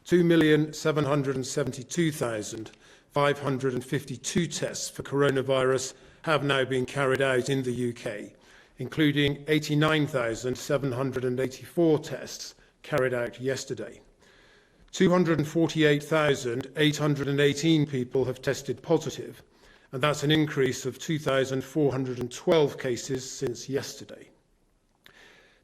2,772,552 tests for coronavirus have now been carried out in the UK, including 89,784 tests carried out yesterday. 248,818 people have tested positive, and that's an increase of 2,412 cases since yesterday.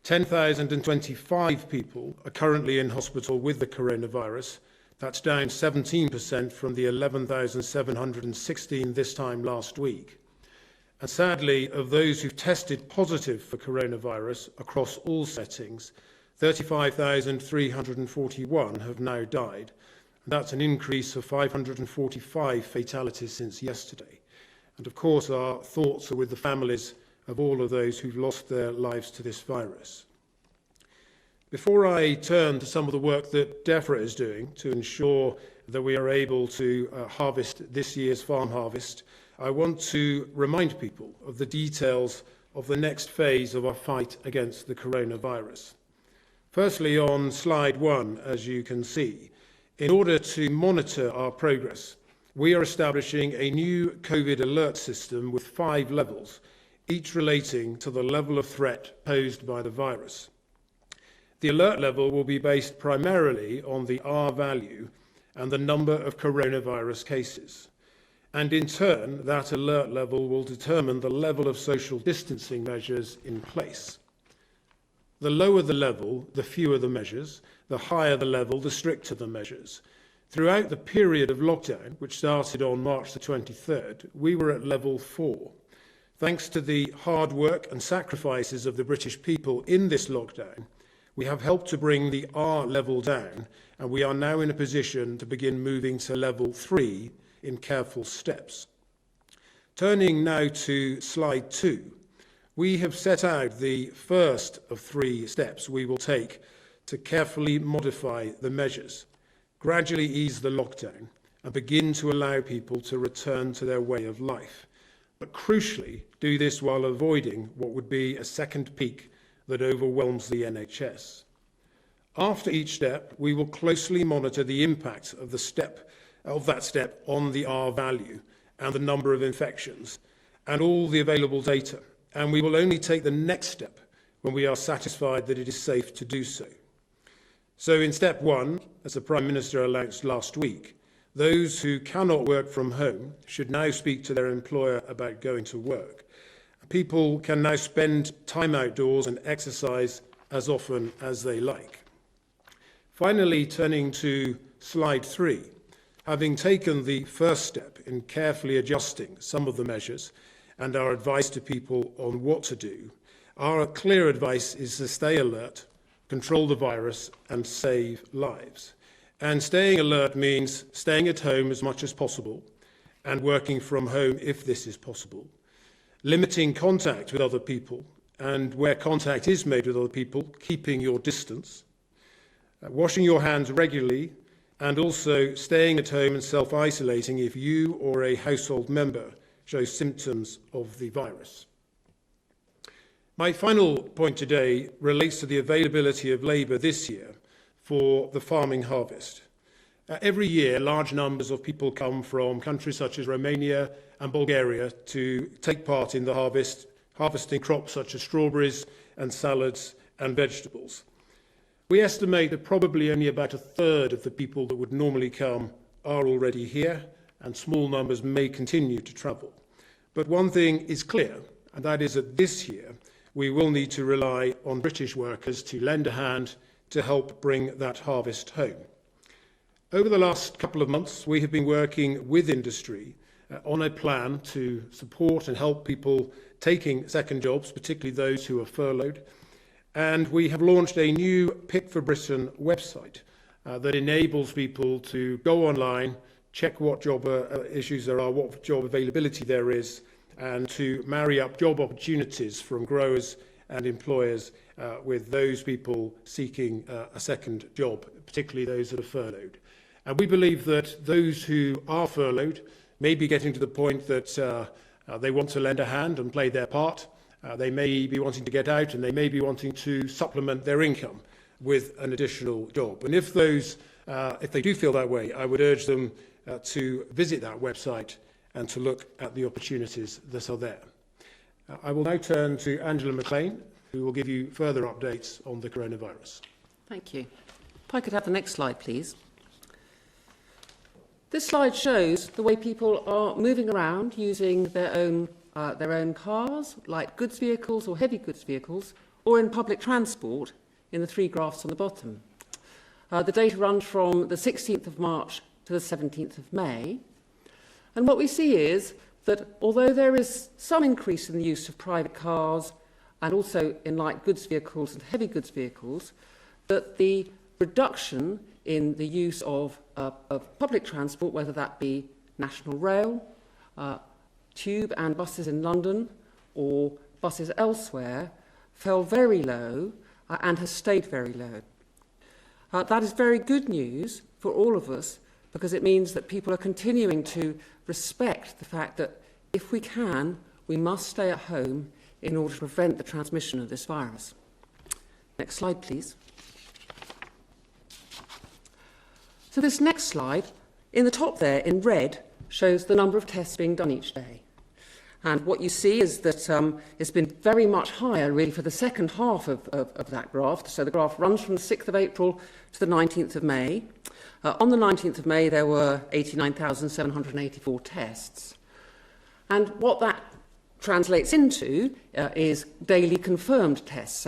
10,025 people are currently in hospital with the coronavirus. That's down 17% from the 11,716 this time last week. And sadly, of those who've tested positive for coronavirus across all settings, 35,341 have now died. That's an increase of 545 fatalities since yesterday. And of course, our thoughts are with the families of all of those who've lost their lives to this virus. Before I turn to some of the work that DEFRA is doing to ensure that we are able to harvest this year's farm harvest, I want to remind people of the details of the next phase of our fight against the coronavirus. Firstly, on slide 1, as you can see, in order to monitor our progress, we are establishing a new COVID alert system with 5 levels, each relating to the level of threat posed by the virus. The alert level will be based primarily on the R value and the number of coronavirus cases. And in turn, that alert level will determine the level of social distancing measures in place. The lower the level, the fewer the measures. The higher the level, the stricter the measures. Throughout the period of lockdown, which started on March the 23rd, we were at level 4. Thanks to the hard work and sacrifices of the British people in this lockdown, we have helped to bring the R level down, and we are now in a position to begin moving to level 3 in careful steps. Turning now to slide 2, we have set out the first of 3 steps we will take to carefully modify the measures, gradually ease the lockdown, and begin to allow people to return to their way of life. But crucially, do this while avoiding what would be a second peak that overwhelms the NHS. After each step, we will closely monitor the impact of that step on the R value and the number of infections and all the available data. And we will only take the next step when we are satisfied that it is safe to do so. So in step 1, as the Prime Minister announced last week, those who cannot work from home should now speak to their employer about going to work. People can now spend time outdoors and exercise as often as they like. Finally, turning to slide 3, having taken the first step in carefully adjusting some of the measures and our advice to people on what to do, our clear advice is to stay alert, control the virus, and save lives. And staying alert means staying at home as much as possible and working from home if this is possible, limiting contact with other people, and where contact is made with other people, keeping your distance, washing your hands regularly, and also staying at home and self-isolating if you or a household member shows symptoms of the virus. My final point today relates to the availability of labour this year for the farming harvest. Every year, large numbers of people come from countries such as Romania and Bulgaria to take part in the harvesting crops such as strawberries and salads and vegetables. We estimate that probably only about a third of the people that would normally come are already here, and small numbers may continue to travel. But one thing is clear, and that is that this year we will need to rely on British workers to lend a hand to help bring that harvest home. Over the last couple of months, we have been working with industry on a plan to support and help people taking second jobs, particularly those who are furloughed. And we have launched a new Pick for Britain website that enables people to go online, check what job issues there are, what job availability there is, and to marry up job opportunities from growers and employers with those people seeking a second job, particularly those that are furloughed. And we believe that those who are furloughed may be getting to the point that they want to lend a hand and play their part. They may be wanting to get out, and they may be wanting to supplement their income with an additional job. And if those If they do feel that way, I would urge them to visit that website and to look at the opportunities that are there. I will now turn to Angela McLean, who will give you further updates on the coronavirus. Thank you. If I could have the next slide, please. This slide shows the way people are moving around using their own cars, light goods vehicles or heavy goods vehicles, or in public transport in the three graphs on the bottom. The data runs from the 16th of March to the 17th of May. And what we see is that although there is some increase in the use of private cars and also in light goods vehicles and heavy goods vehicles, that the reduction in the use of public transport, whether that be national rail, tube and buses in London or buses elsewhere, fell very low and has stayed very low. That is very good news for all of us, because it means that people are continuing to respect the fact that if we can, we must stay at home in order to prevent the transmission of this virus. Next slide, please. So this next slide, in the top there, in red, shows the number of tests being done each day. And what you see is that it's been very much higher, really, for the second half of that graph. So the graph runs from the 6th of April to the 19th of May. On the 19th of May, there were 89,784 tests. And what that translates into is daily confirmed tests,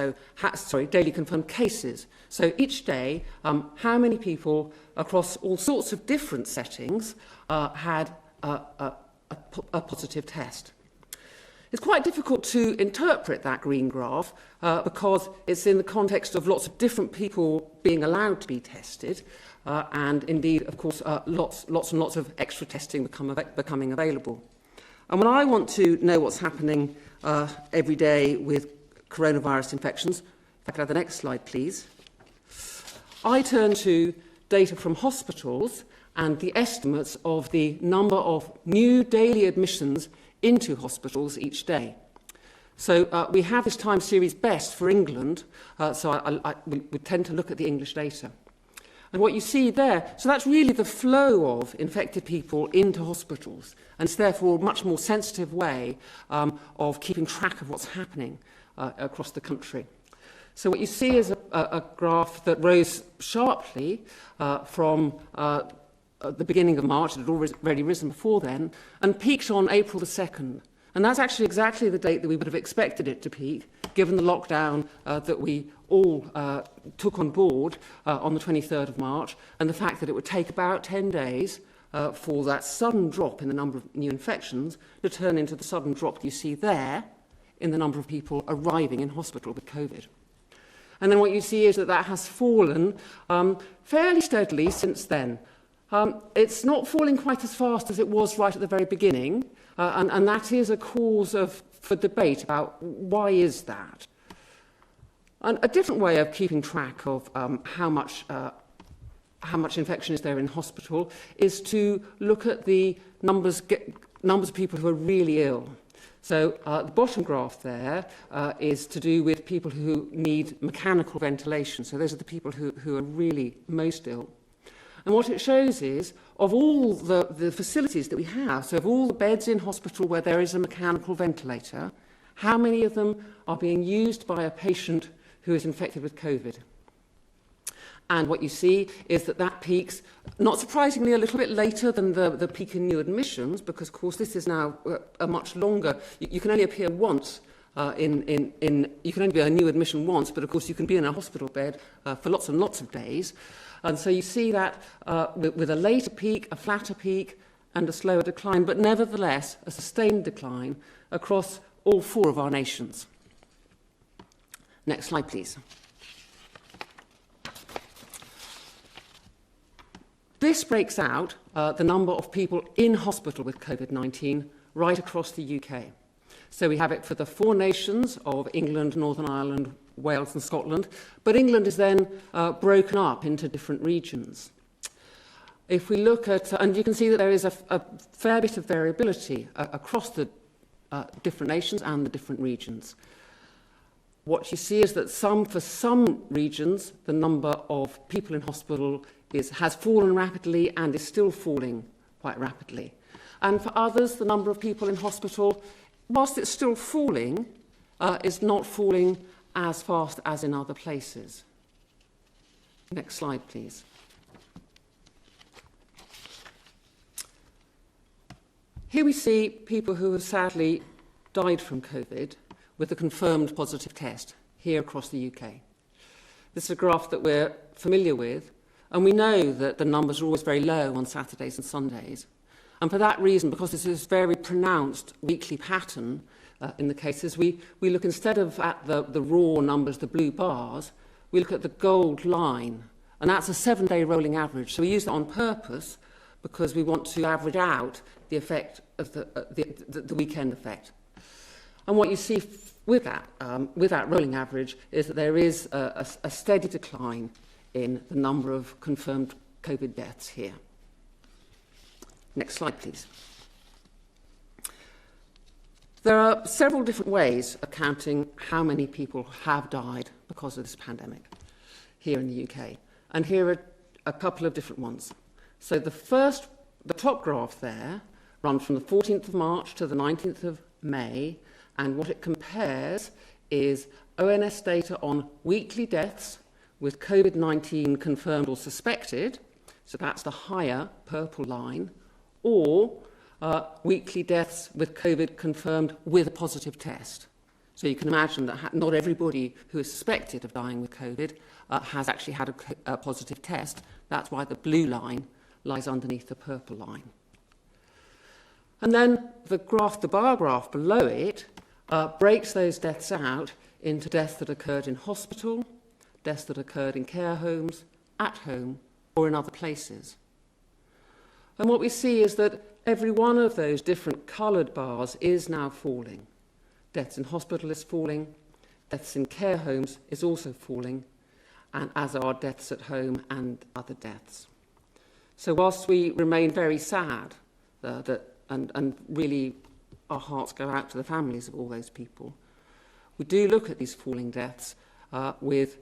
daily confirmed cases. So each day, how many people across all sorts of different settings had a positive test. It's quite difficult to interpret that green graph because it's in the context of lots of different people being allowed to be tested, and indeed, of course, lots and lots of extra testing becoming available. And when I want to know what's happening every day with coronavirus infections, if I could have the next slide, please, I turn to data from hospitals and the estimates of the number of new daily admissions into hospitals each day. So we have this time series best for England, so we tend to look at the English data. And what you see there, so that's really the flow of infected people into hospitals, and it's therefore a much more sensitive way of keeping track of what's happening across the country. So what you see is a graph that rose sharply from the beginning of March. It had already risen before then, and peaked on April the 2nd. And that's actually exactly the date that we would have expected it to peak, given the lockdown that we all took on board on the 23rd of March, and the fact that it would take about 10 days for that sudden drop in the number of new infections to turn into the sudden drop you see there in the number of people arriving in hospital with COVID. And then what you see is that that has fallen fairly steadily since then. It's not falling quite as fast as it was right at the very beginning, and that is a cause for debate about why is that. And a different way of keeping track of how much infection is there in hospital is to look at the numbers of people who are really ill. So the bottom graph there is to do with people who need mechanical ventilation. So those are the people who are really most ill. And what it shows is, of all the facilities that we have, so of all the beds in hospital where there is a mechanical ventilator, how many of them are being used by a patient who is infected with COVID? And what you see is that that peaks, not surprisingly, a little bit later than the peak in new admissions, because, of course, this is now a much longer. You can only appear once. You can only be a new admission once, but, of course, you can be in a hospital bed for lots and lots of days. And so you see that with a later peak, a flatter peak, and a slower decline, but nevertheless a sustained decline across all four of our nations. Next slide, please. This breaks out the number of people in hospital with COVID-19 right across the UK. So we have it for the four nations of England, Northern Ireland, Wales and Scotland, but England is then broken up into different regions. If we look at, and you can see that there is a fair bit of variability across the different nations and the different regions. What you see is that for some regions, the number of people in hospital has fallen rapidly and is still falling quite rapidly. And for others, the number of people in hospital, whilst it's still falling, is not falling as fast as in other places. Next slide, please. Here we see people who have sadly died from COVID with a confirmed positive test here across the UK. This is a graph that we're familiar with, and we know that the numbers are always very low on Saturdays and Sundays. And for that reason, because this is a very pronounced weekly pattern in the cases, we look instead of at the raw numbers, the blue bars, we look at the gold line, and that's a 7-day rolling average. So we use that on purpose because we want to average out the effect of the weekend effect. And what you see with that rolling average is that there is a steady decline in the number of confirmed COVID deaths here. Next slide, please. There are several different ways of counting how many people have died because of this pandemic here in the UK. And here are a couple of different ones. So the top graph there runs from the 14th of March to the 19th of May, and what it compares is ONS data on weekly deaths with COVID-19 confirmed or suspected, so that's the higher purple line, or weekly deaths with COVID confirmed with a positive test. So you can imagine that not everybody who is suspected of dying with COVID has actually had a positive test. That's why the blue line lies underneath the purple line. And then the bar graph below it breaks those deaths out into deaths that occurred in hospital, deaths that occurred in care homes, at home, or in other places. And what we see is that every one of those different coloured bars is now falling. Deaths in hospital is falling, deaths in care homes is also falling, and as are deaths at home and other deaths. So whilst we remain very sad and really our hearts go out to the families of all those people, we do look at these falling deaths with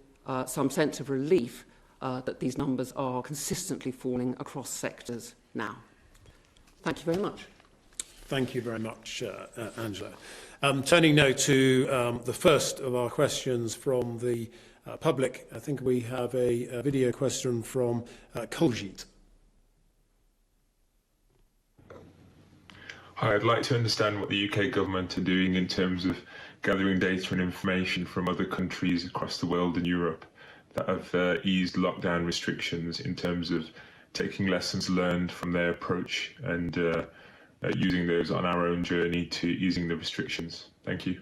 some sense of relief that these numbers are consistently falling across sectors now. Thank you very much. Thank you very much, Angela. Turning now to the first of our questions from the public. I think we have a video question from Koljeet. Hi, I'd like to understand what the UK government are doing in terms of gathering data and information from other countries across the world and Europe that have eased lockdown restrictions, in terms of taking lessons learned from their approach and using those on our own journey to easing the restrictions. Thank you.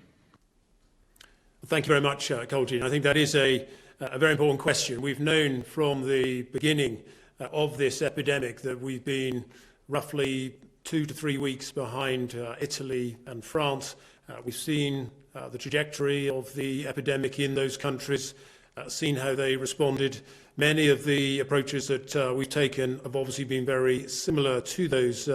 Thank you very much, Koljeet. I think that is a very important question. We've known from the beginning of this epidemic that we've been roughly 2 to 3 weeks behind Italy and France. We've seen the trajectory of the epidemic in those countries, seen how they responded. Many of the approaches that we've taken have obviously been very similar to those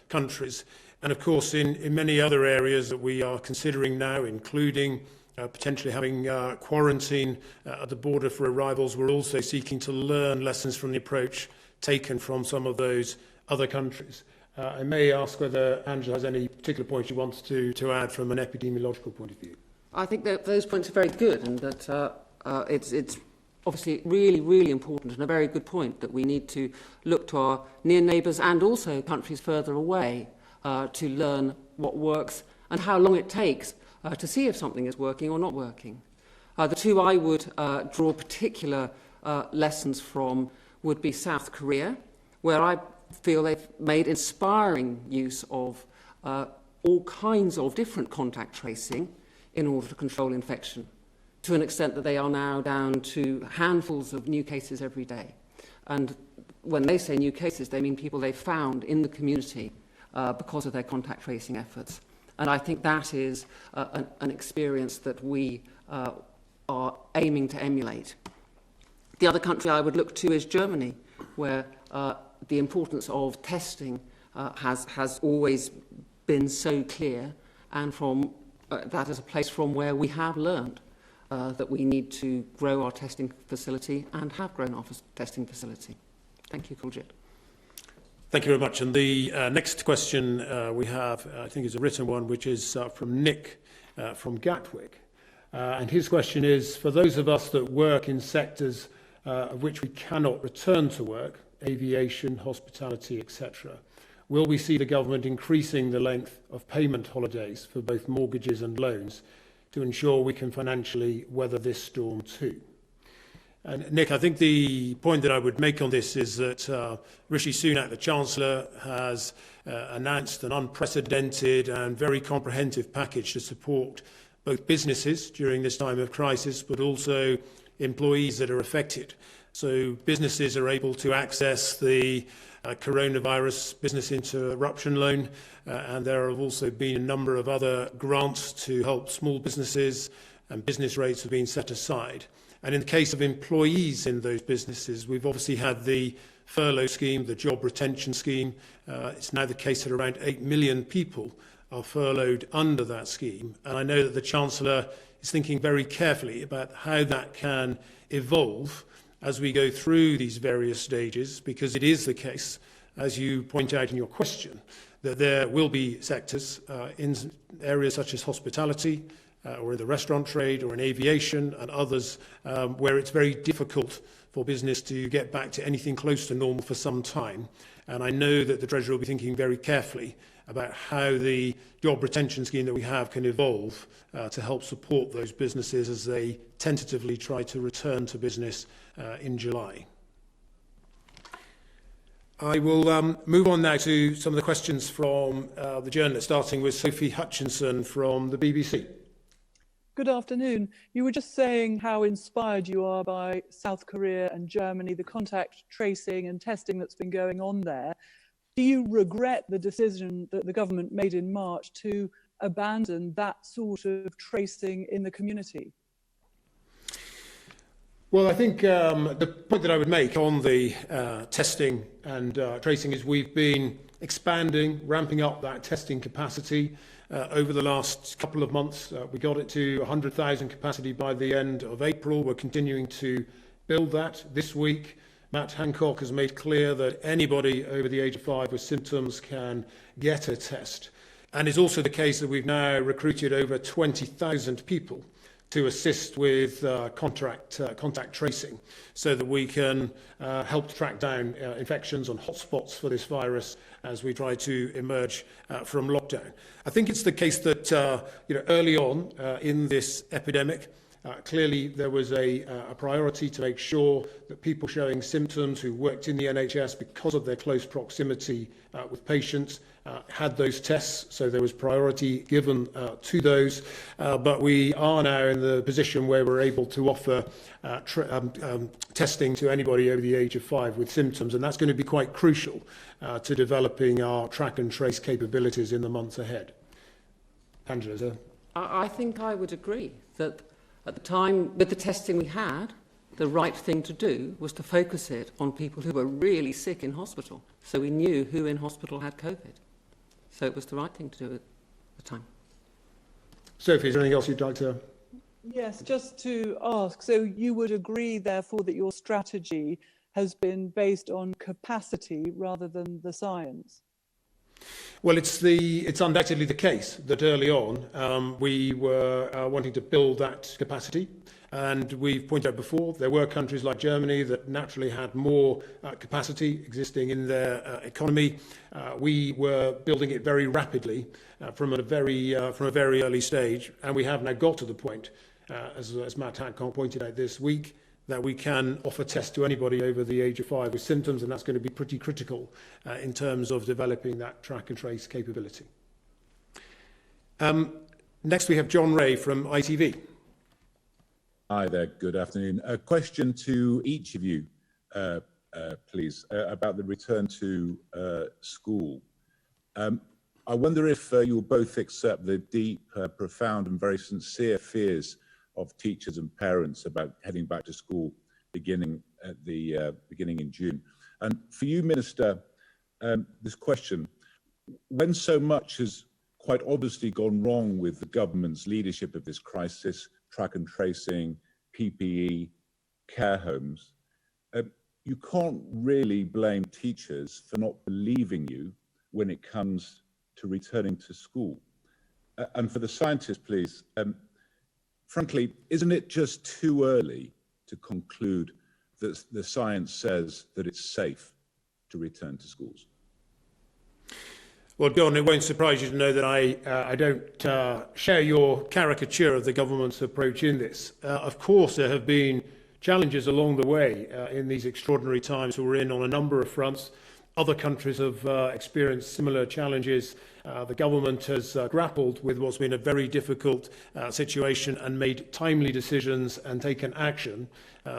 countries. And of course, in many other areas that we are considering now, including potentially having quarantine at the border for arrivals, we're also seeking to learn lessons from the approach taken from some of those other countries. I may ask whether Angela has any particular points she wants to add from an epidemiological point of view. I think that those points are very good, and that it's obviously really, really important, and a very good point that we need to look to our near neighbours and also countries further away to learn what works and how long it takes to see if something is working or not working. The two I would draw particular lessons from would be South Korea, where I feel they've made inspiring use of all kinds of different contact tracing in order to control infection, to an extent that they are now down to handfuls of new cases every day. And when they say new cases, they mean people they've found in the community because of their contact tracing efforts. And I think that is an experience that we are aiming to emulate. The other country I would look to is Germany, where the importance of testing has always been so clear, and from that is a place from where we have learned that we need to grow our testing facility and have grown our testing facility. Thank you, Kuljit. Thank you very much. And the next question we have, I think, is a written one, which is from Nick from Gatwick. And his question is, for those of us that work in sectors of which we cannot return to work, aviation, hospitality, etc., will we see the government increasing the length of payment holidays for both mortgages and loans to ensure we can financially weather this storm too? And Nick, I think the point that I would make on this is that Rishi Sunak, the Chancellor, has announced an unprecedented and very comprehensive package to support both businesses during this time of crisis, but also employees that are affected. So businesses are able to access the coronavirus business interruption loan, and there have also been a number of other grants to help small businesses, and business rates have been set aside. And in the case of employees in those businesses, we've obviously had the furlough scheme, the job retention scheme. It's now the case that around 8 million people are furloughed under that scheme. And I know that the Chancellor is thinking very carefully about how that can evolve as we go through these various stages, because it is the case, as you point out in your question, that there will be sectors in areas such as hospitality, or in the restaurant trade or in aviation and others where it's very difficult for business to get back to anything close to normal for some time. And I know that the Treasurer will be thinking very carefully about how the job retention scheme that we have can evolve to help support those businesses as they tentatively try to return to business in July. I will move on now to some of the questions from the journalists, starting with Sophie Hutchinson from the BBC. Good afternoon. You were just saying how inspired you are by South Korea and Germany, the contact tracing and testing that's been going on there. Do you regret the decision that the government made in March to abandon that sort of tracing in the community? Well, I think the point that I would make on the testing and tracing is we've been expanding, ramping up that testing capacity over the last couple of months. We got it to 100,000 capacity by the end of April. We're continuing to build that this week. Matt Hancock has made clear that anybody over the age of 5 with symptoms can get a test. And it's also the case that we've now recruited over 20,000 people to assist with contact tracing so that we can help track down infections on hotspots for this virus as we try to emerge from lockdown. I think it's the case that early on in this epidemic, clearly there was a priority to make sure that people showing symptoms who worked in the NHS because of their close proximity with patients had those tests, so there was priority given to those. But we are now in the position where we're able to offer testing to anybody over the age of 5 with symptoms, and that's going to be quite crucial to developing our track and trace capabilities in the months ahead. Angela? I think I would agree that at the time, with the testing we had, the right thing to do was to focus it on people who were really sick in hospital. So we knew who in hospital had COVID. So it was the right thing to do at the time. Sophie, is there anything else you'd like to? Yes, just to ask, so you would agree, therefore, that your strategy has been based on capacity rather than the science? Well, it's undoubtedly the case that early on we were wanting to build that capacity. And we've pointed out before, there were countries like Germany that naturally had more capacity existing in their economy. We were building it very rapidly from a very early stage. And we have now got to the point, as Matt Hancock pointed out this week, that we can offer tests to anybody over the age of 5 with symptoms, and that's going to be pretty critical in terms of developing that track and trace capability. Next, we have John Ray from ITV. Hi there, good afternoon. A question to each of you, please, about the return to school. I wonder if you'll both accept the deep, profound and very sincere fears of teachers and parents about heading back to school beginning in June. And for you, Minister, this question: when so much has quite obviously gone wrong with the government's leadership of this crisis, track and tracing, PPE, care homes, you can't really blame teachers for not believing you when it comes to returning to school. And for the scientists, please, frankly, isn't it just too early to conclude that the science says that it's safe to return to schools? Well, John, it won't surprise you to know that I don't share your caricature of the government's approach in this. Of course, there have been challenges along the way in these extraordinary times we're in on a number of fronts. Other countries have experienced similar challenges. The government has grappled with what's been a very difficult situation and made timely decisions and taken action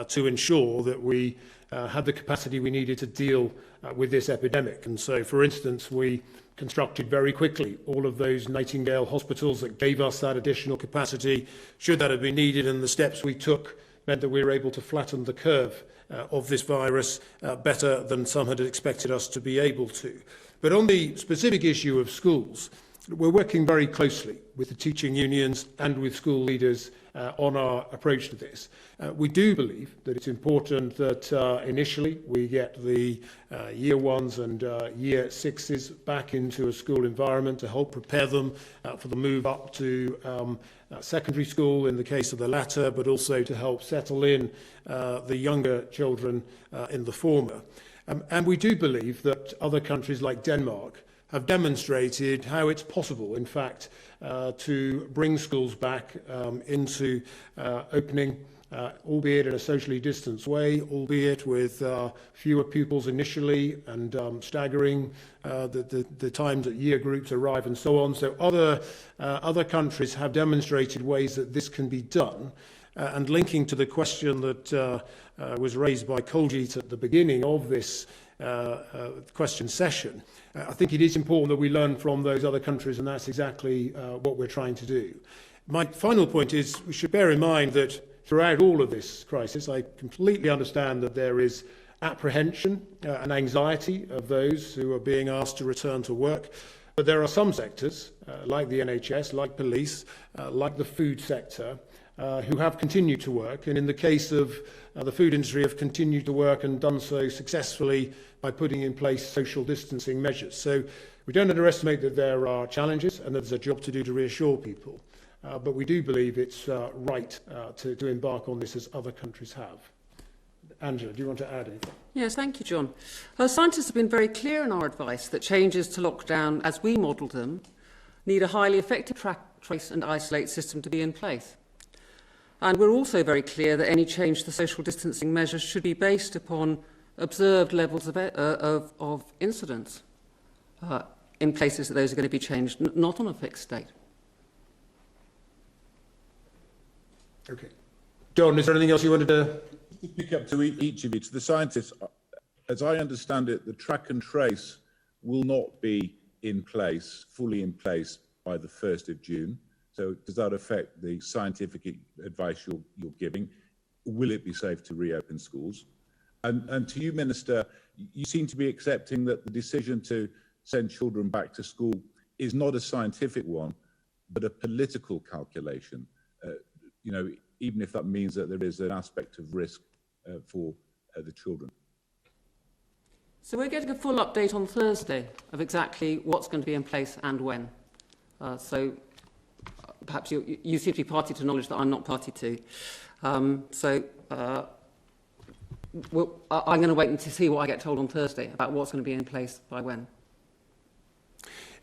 to ensure that we had the capacity we needed to deal with this epidemic. And so, for instance, we constructed very quickly all of those Nightingale hospitals that gave us that additional capacity, should that have been needed, and the steps we took meant that we were able to flatten the curve of this virus better than some had expected us to be able to. But on the specific issue of schools, we're working very closely with the teaching unions and with school leaders on our approach to this. We do believe that it's important that initially we get the year ones and year sixes back into a school environment to help prepare them for the move up to secondary school in the case of the latter, but also to help settle in the younger children in the former. And we do believe that other countries like Denmark have demonstrated how it's possible, in fact, to bring schools back into opening, albeit in a socially distanced way, albeit with fewer pupils initially and staggering the times that year groups arrive and so on. So other countries have demonstrated ways that this can be done. And linking to the question that was raised by Koljeet at the beginning of this question session, I think it is important that we learn from those other countries, and that's exactly what we're trying to do. My final point is we should bear in mind that throughout all of this crisis, I completely understand that there is apprehension and anxiety of those who are being asked to return to work. But there are some sectors, like the NHS, like police, like the food sector, who have continued to work, and in the case of the food industry have continued to work and done so successfully by putting in place social distancing measures. So we don't underestimate that there are challenges and that there's a job to do to reassure people, but we do believe it's right to embark on this as other countries have. Angela, do you want to add anything? Yes, thank you, John. Scientists have been very clear in our advice that changes to lockdown, as we modelled them, need a highly effective track, trace and isolate system to be in place. And we're also very clear that any change to social distancing measures should be based upon observed levels of incidence in places that those are going to be changed, not on a fixed date. Okay. John, is there anything else you wanted to pick up to each of you? To the scientists, as I understand it, the track and trace will not be in place, fully in place, by the 1st of June. So does that affect the scientific advice you're giving? Will it be safe to reopen schools? And to you, Minister, you seem to be accepting that the decision to send children back to school is not a scientific one, but a political calculation, you know, even if that means that there is an aspect of risk for the children. So we're getting a full update on Thursday of exactly what's going to be in place and when. So perhaps you seem to be party to knowledge that I'm not party to. I'm going to wait and to see what I get told on Thursday about what's going to be in place by when.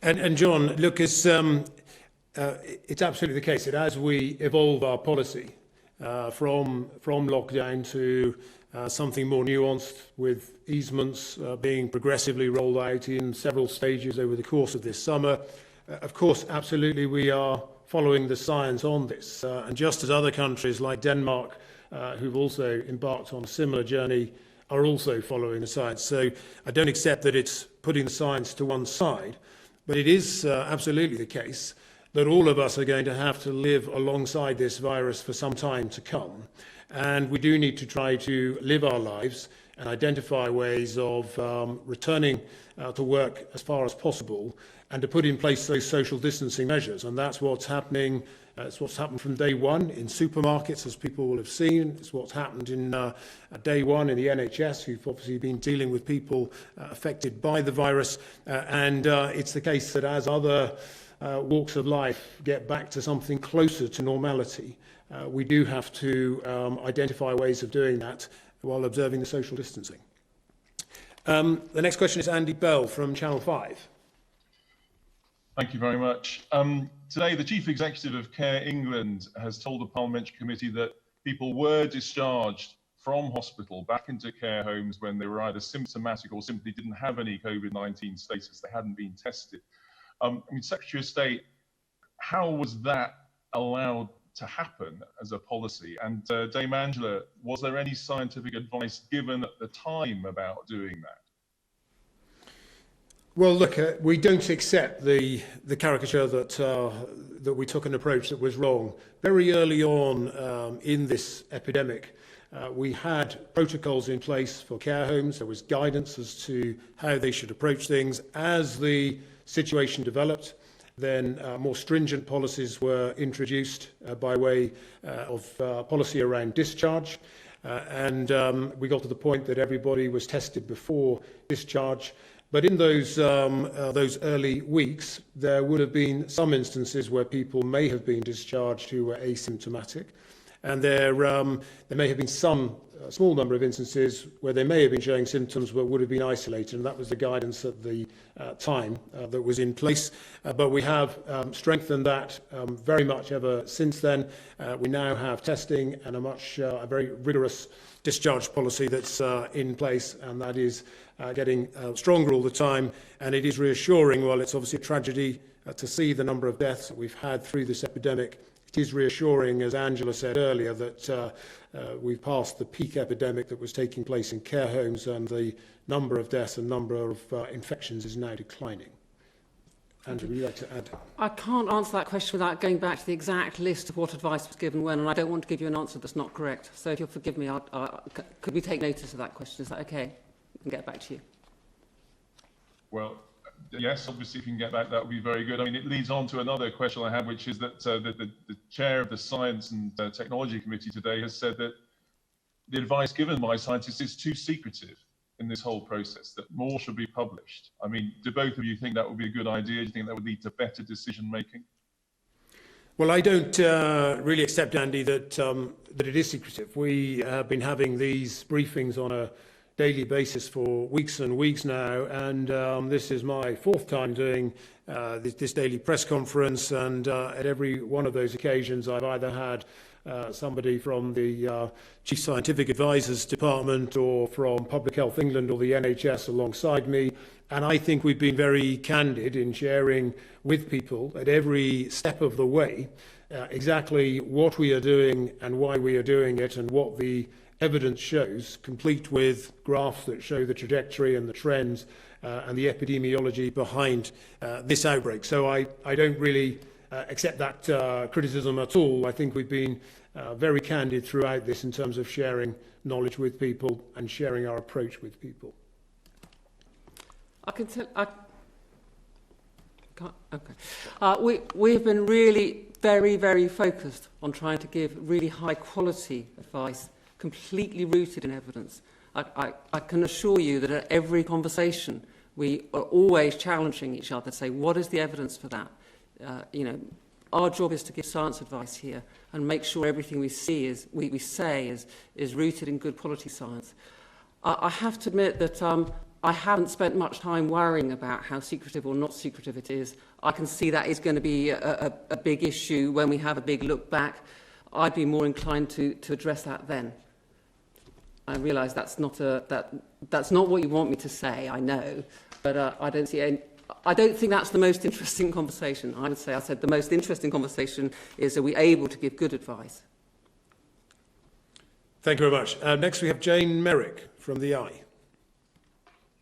And John, look, it's absolutely the case that as we evolve our policy from lockdown to something more nuanced, with easements being progressively rolled out in several stages over the course of this summer, of course, absolutely we are following the science on this. And just as other countries like Denmark, who've also embarked on a similar journey, are also following the science. So I don't accept that it's putting the science to one side, but it is absolutely the case that all of us are going to have to live alongside this virus for some time to come. And we do need to try to live our lives and identify ways of returning to work as far as possible, and to put in place those social distancing measures. And that's what's happening. It's what's happened from day one in supermarkets, as people will have seen. It's what's happened in day one in the NHS, who've obviously been dealing with people affected by the virus. And it's the case that as other walks of life get back to something closer to normality, we do have to identify ways of doing that while observing the social distancing. The next question is Andy Bell from Channel 5. Thank you very much. Today, the Chief Executive of Care England has told the Parliamentary Committee that people were discharged from hospital back into care homes when they were either symptomatic or simply didn't have any COVID-19 status. They hadn't been tested. Secretary of State, how was that allowed to happen as a policy? And Dame Angela, was there any scientific advice given at the time about doing that? Well, look, we don't accept the caricature that we took an approach that was wrong. Very early on in this epidemic, we had protocols in place for care homes. There was guidance as to how they should approach things. As the situation developed, then more stringent policies were introduced by way of policy around discharge. And we got to the point that everybody was tested before discharge. But in those early weeks, there would have been some instances where people may have been discharged who were asymptomatic. And there may have been some small number of instances where they may have been showing symptoms but would have been isolated. And that was the guidance at the time that was in place. But we have strengthened that very much ever since then. We now have testing and a very rigorous discharge policy that's in place, and that is getting stronger all the time. And it is reassuring. While it's obviously a tragedy to see the number of deaths that we've had through this epidemic, it is reassuring, as Angela said earlier, that we've passed the peak epidemic that was taking place in care homes, and the number of deaths and number of infections is now declining. Andrew, would you like to add? I can't answer that question without going back to the exact list of what advice was given when, and I don't want to give you an answer that's not correct. So if you'll forgive me, could we take notice of that question? Is that okay? We can get back to you. Well, yes, obviously, if you can get back, that would be very good. I mean, it leads on to another question I have, which is that the chair of the Science and Technology Committee today has said that the advice given by scientists is too secretive in this whole process, that more should be published. I mean, do both of you think that would be a good idea? Do you think that would lead to better decision making? Well, I don't really accept, Andy, that it is secretive. We have been having these briefings on a daily basis for weeks and weeks now, and this is my fourth time doing this daily press conference, and at every one of those occasions I've either had somebody from the Chief Scientific Advisors Department or from Public Health England or the NHS alongside me, and I think we've been very candid in sharing with people at every step of the way exactly what we are doing and why we are doing it and what the evidence shows, complete with graphs that show the trajectory and the trends and the epidemiology behind this outbreak. So I don't really accept that criticism at all. I think we've been very candid throughout this in terms of sharing knowledge with people and sharing our approach with people. I can tell. Okay. We have been really very, very focused on trying to give really high quality advice, completely rooted in evidence. I can assure you that at every conversation we are always challenging each other to say, what is the evidence for that? Our job is to give science advice here and make sure everything we say is rooted in good quality science. I have to admit that I haven't spent much time worrying about how secretive or not secretive it is. I can see that is going to be a big issue when we have a big look back. I'd be more inclined to address that then. I realise that's not what you want me to say, I know, but I don't see any. I don't think that's the most interesting conversation. I said the most interesting conversation is, are we able to give good advice? Thank you very much. Next we have Jane Merrick from the Eye.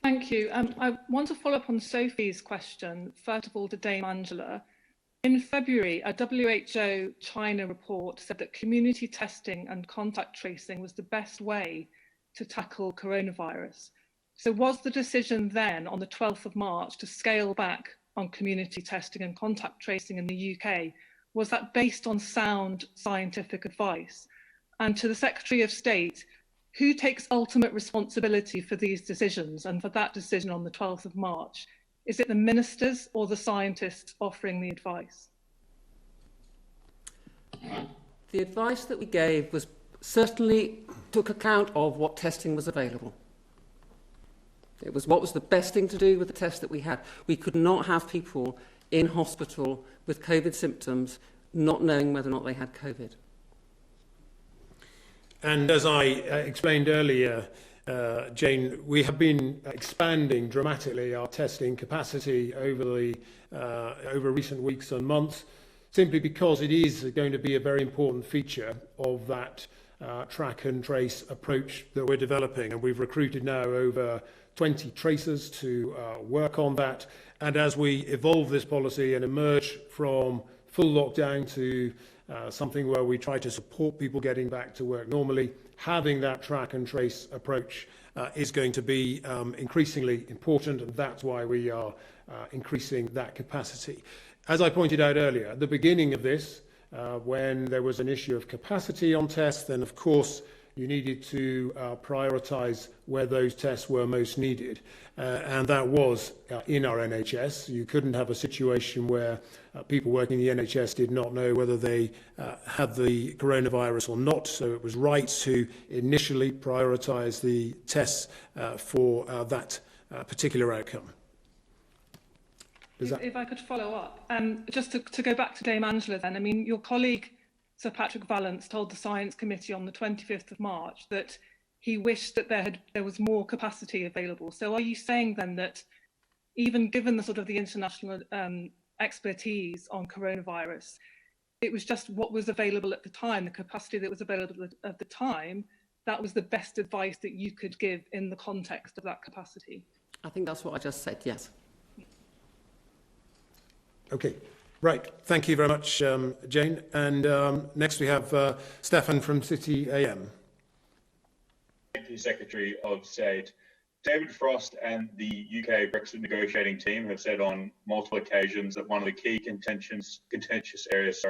Thank you. I want to follow up on Sophie's question, first of all to Dame Angela. In February, a WHO China report said that community testing and contact tracing was the best way to tackle coronavirus. So was the decision then on the 12th of March to scale back on community testing and contact tracing in the UK, was that based on sound scientific advice? And to the Secretary of State, who takes ultimate responsibility for these decisions and for that decision on the 12th of March? Is it the ministers or the scientists offering the advice? The advice that we gave was certainly took account of what testing was available. It was what was the best thing to do with the test that we had. We could not have people in hospital with COVID symptoms not knowing whether or not they had COVID. And as I explained earlier, Jane, we have been expanding dramatically our testing capacity over recent weeks and months, simply because it is going to be a very important feature of that track and trace approach that we're developing. And we've recruited now over 20 tracers to work on that. And as we evolve this policy and emerge from full lockdown to something where we try to support people getting back to work normally, having that track and trace approach is going to be increasingly important, and that's why we are increasing that capacity. As I pointed out earlier, at the beginning of this, when there was an issue of capacity on tests, then of course you needed to prioritise where those tests were most needed. And that was in our NHS. You couldn't have a situation where people working in the NHS did not know whether they had the coronavirus or not. So it was right to initially prioritise the tests for that particular outcome. If I could follow up, just to go back to Dame Angela then, I mean, your colleague Sir Patrick Vallance told the Science Committee on the 25th of March that he wished that there was more capacity available. So are you saying then that even given the sort of the international expertise on coronavirus, it was just what was available at the time, the capacity that was available at the time, that was the best advice that you could give in the context of that capacity? I think that's what I just said, yes. Okay. Right. Thank you very much, Jane. And next we have Stefan from City AM. Thank you, Secretary of State. David Frost and the UK Brexit negotiating team have said on multiple occasions that one of the key contentious areas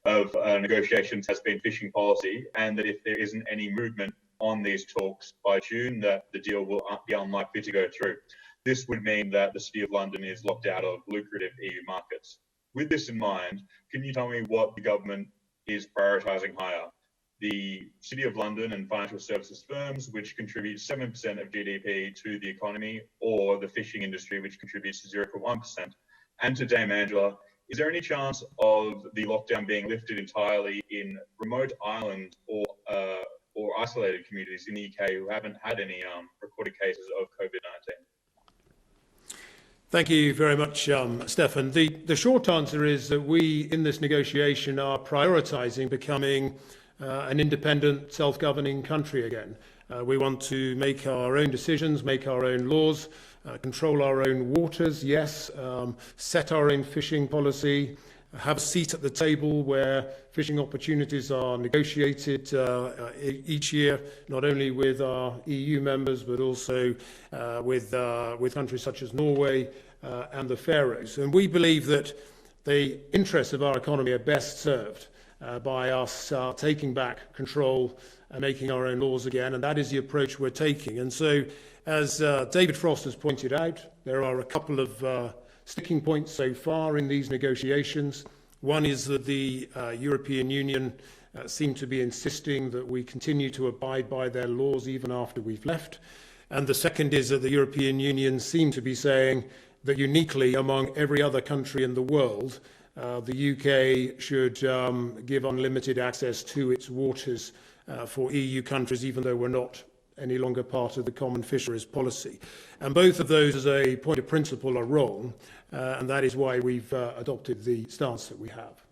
of negotiations has been fishing policy, and that if there isn't any movement on these talks by June, that the deal will be unlikely to go through. This would mean that the City of London is locked out of lucrative EU markets. With this in mind, can you tell me what the government is prioritising higher? The City of London and financial services firms, which contribute 7% of GDP to the economy, or the fishing industry, which contributes 0.1%? And to Dame Angela, is there any chance of the lockdown being lifted entirely in remote island or isolated communities in the UK who haven't had any recorded cases of COVID-19? Thank you very much, Stefan. The short answer is that we, in this negotiation, are prioritising becoming an independent, self-governing country again. We want to make our own decisions, make our own laws, control our own waters, yes, set our own fishing policy, have a seat at the table where fishing opportunities are negotiated each year, not only with our EU members, but also with countries such as Norway and the Faroes. And we believe that the interests of our economy are best served by us taking back control and making our own laws again, and that is the approach we're taking. And so, as David Frost has pointed out, there are a couple of sticking points so far in these negotiations. One is that the European Union seem to be insisting that we continue to abide by their laws even after we've left. And the second is that the European Union seem to be saying that uniquely among every other country in the world, the UK should give unlimited access to its waters for EU countries, even though we're not any longer part of the common fisheries policy. And both of those, as a point of principle, are wrong, and that is why we've adopted the stance that we have.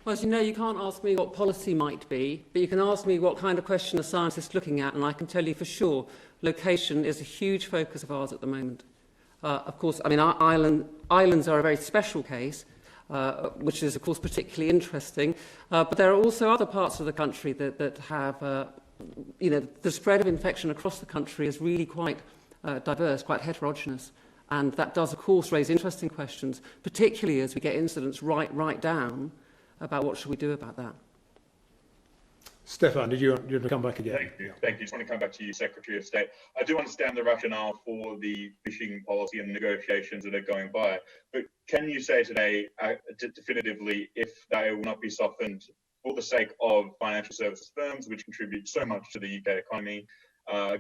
Well, as you know, you can't ask me what policy might be, but you can ask me what kind of question a scientist is looking at, and I can tell you for sure location is a huge focus of ours at the moment. Of course, I mean, our islands are a very special case, which is, of course, particularly interesting, but there are also other parts of the country that have the spread of infection across the country is really quite diverse, quite heterogeneous. And that does, of course, raise interesting questions, particularly as we get incidents right down about what should we do about that. Stefan, did you want to come back again? Thank you. Thank you. Just want to come back to you, Secretary of State. I do understand the rationale for the fishing policy and negotiations that are going by, but can you say today definitively if they will not be softened for the sake of financial services firms, which contribute so much to the UK economy,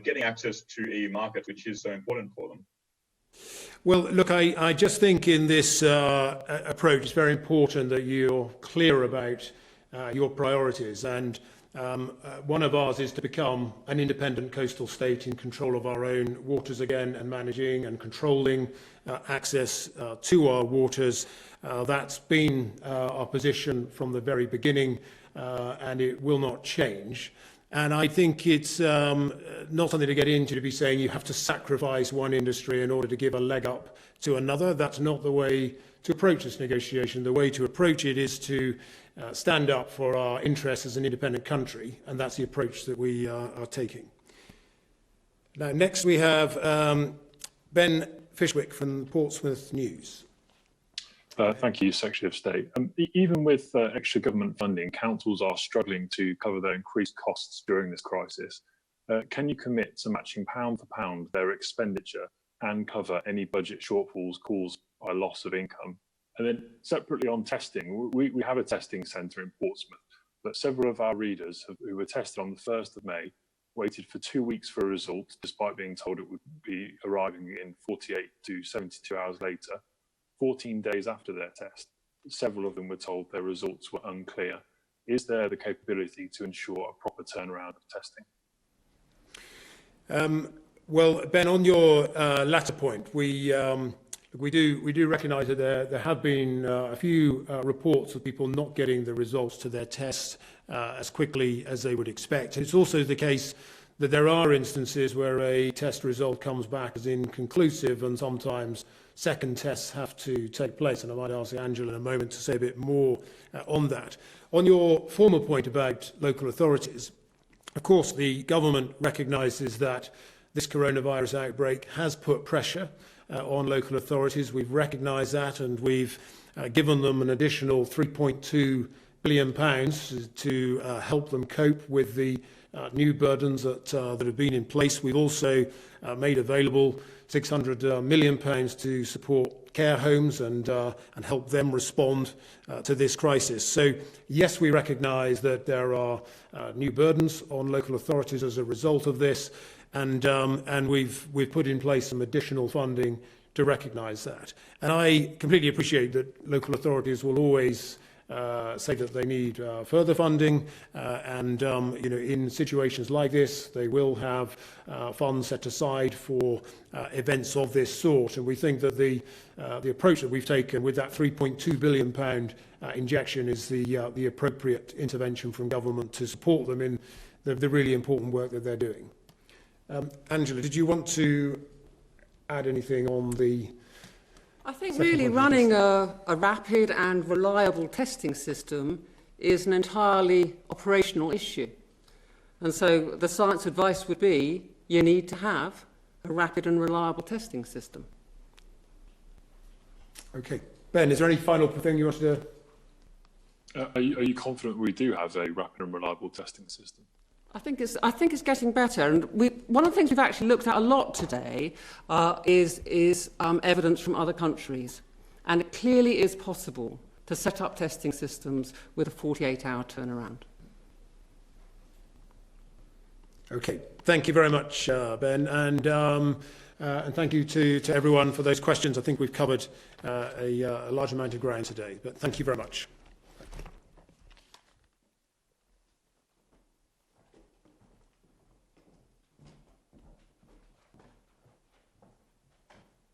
getting access to EU markets, which is so important for them? Well, look, I just think in this approach, it's very important that you're clear about your priorities. And one of ours is to become an independent coastal state in control of our own waters again and managing and controlling access to our waters. That's been our position from the very beginning, and it will not change. And I think it's not something to get into to be saying you have to sacrifice one industry in order to give a leg up to another. That's not the way to approach this negotiation. The way to approach it is to stand up for our interests as an independent country, and that's the approach that we are taking. Now, next we have Ben Fishwick from Portsmouth News. Thank you, Secretary of State. Even with extra government funding, councils are struggling to cover their increased costs during this crisis. Can you commit to matching pound for pound their expenditure and cover any budget shortfalls caused by loss of income? And then separately on testing, we have a testing centre in Portsmouth, but several of our readers who were tested on the 1st of May waited for 2 weeks for a result, despite being told it would be arriving in 48 to 72 hours later. 14 days after their test, several of them were told their results were unclear. Is there the capability to ensure a proper turnaround of testing? Well, Ben, on your latter point, we do recognise that there have been a few reports of people not getting the results to their tests as quickly as they would expect. And it's also the case that there are instances where a test result comes back as inconclusive, and sometimes second tests have to take place. And I might ask Angela in a moment to say a bit more on that. On your former point about local authorities, of course, the government recognises that this coronavirus outbreak has put pressure on local authorities. We've recognised that, and we've given them an additional £3.2 billion to help them cope with the new burdens that have been in place. We've also made available £600 million to support care homes and help them respond to this crisis. So yes, we recognise that there are new burdens on local authorities as a result of this, and we've put in place some additional funding to recognise that. And I completely appreciate that local authorities will always say that they need further funding, and in situations like this, they will have funds set aside for events of this sort. And we think that the approach that we've taken with that £3.2 billion injection is the appropriate intervention from government to support them in the really important work that they're doing. Angela, did you want to add anything on the... I think really running a rapid and reliable testing system is an entirely operational issue. And so the science advice would be you need to have a rapid and reliable testing system. Okay. Ben, is there any final thing you wanted to... Are you confident we do have a rapid and reliable testing system? I think it's getting better, and one of the things we've actually looked at a lot today is evidence from other countries, and it clearly is possible to set up testing systems with a 48-hour turnaround. Okay, thank you very much, Ben, and thank you to everyone for those questions. I think we've covered a large amount of ground today, but thank you very much.